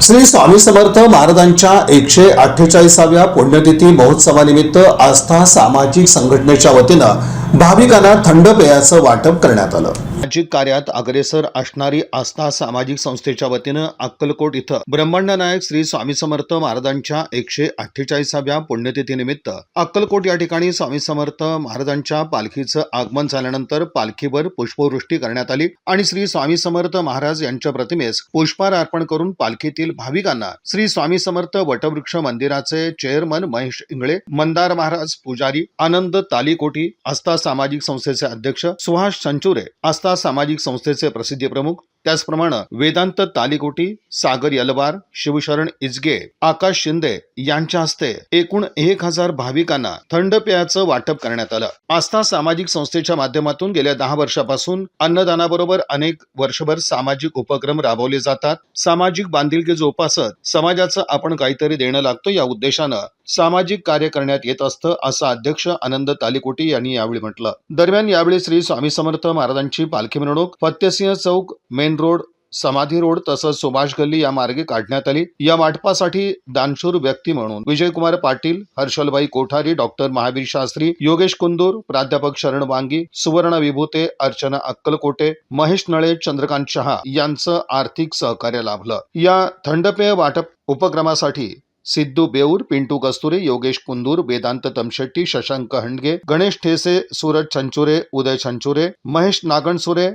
श्री स्वामी समर्थ महाराजांच्या 148व्या पुण्यतिथी महोत्सवानिमित्त आस्था सामाजिक संघटनेच्या वतीनं भाविकांना थंड पेयाचं वाटप करण्यात आलं। सामाजिक कार्यात अग्रेसर असणारी आस्था सामाजिक संस्थेच्या वतीनं अक्कलकोट इथं ब्रह्मांड नायक श्री स्वामी समर्थ महाराजांच्या 148व्या पुण्यतिथीनिमित्त अक्कलकोट या ठिकाणी स्वामी समर्थ महाराजांच्या पालखीचं आगमन झाल्यानंतर पालखीवर पुष्पवृष्टी करण्यात आली आणि श्री स्वामी समर्थ महाराज यांच्या प्रतिमेस पुष्पहार अर्पण करून पालखीतील भाविकांना श्री स्वामी समर्थ वटवृक्ष मंदिराचे चेअरमन महेश इंगळे, मंदार महाराज पुजारी, आनंद तालीकोटी, आस्था सामाजिक संस्थेचे अध्यक्ष सुहास चंचुरे, आस्था सामाजिक संस्थेचे प्रसिद्धी प्रमुख, त्याचप्रमाणे वेदांत तालीकोटी, सागर यलवार, शिवशरण इजगे, आकाश शिंदे यांच्या हस्ते एकूण 1000 भाविकांना थंड पेयाचं वाटप करण्यात आलं। आस्था सामाजिक संस्थेच्या माध्यमातून गेल्या 10 वर्षापासून अन्नदानाबरोबर अनेक वर्षभर सामाजिक उपक्रम राबवले जातात। सामाजिक बांधिलकी जोपासत समाजाचं आपण काहीतरी देणं लागतो या उद्देशानं सामाजिक कार्य करण्यात येत असतं, असं अध्यक्ष आनंद तालीकोटी यांनी यावेळी म्हटलं। दरम्यान यावेळी श्री स्वामी समर्थ महाराजांची पालखी मिरवणूक फत्तेसिंह चौक, मेन रोड, समाधी रोड तसंच सुभाष गल्ली या मार्गे काढण्यात आली। या वाटपासाठी दानशूर व्यक्ती म्हणून विजयकुमार पाटील, हर्षलभाई कोठारी, डॉक्टर महावीर शास्त्री, योगेश कुंदूर, प्राध्यापक शरण वांगी, सुवर्ण विभूते, अर्चना अक्कलकोटे, महेश नळे, चंद्रकांत शहा यांचं आर्थिक सहकार्य लाभलं। या थंडपेय वाटप उपक्रमासाठी सिद्धू बेऊर, पिंटू कस्तुरे, योगेश कुंदूर, वेदांत तमशेट्टी, शशांक हंडगे, गणेश ठेसे, सूरज छंचुरे, उदय छंचुरे, महेश नागणसुरे,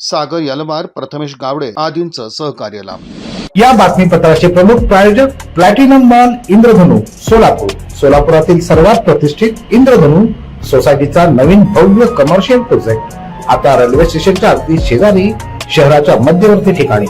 सागर यलवार, प्रथमेश गावडे आदींचं सहकार्य लाभलं। या बातमीपत्राचे प्रमुख प्रायोजक प्लॅटिनम मॉल इंद्रधनु सोलापूर। सोलापुरातील सर्वात प्रतिष्ठित इंद्रधनु सोसायटीचा नवीन भव्य कमर्शियल प्रोजेक्ट आता रेल्वे स्टेशनच्या अगदी शेजारी शहराच्या मध्यवर्ती ठिकाणी।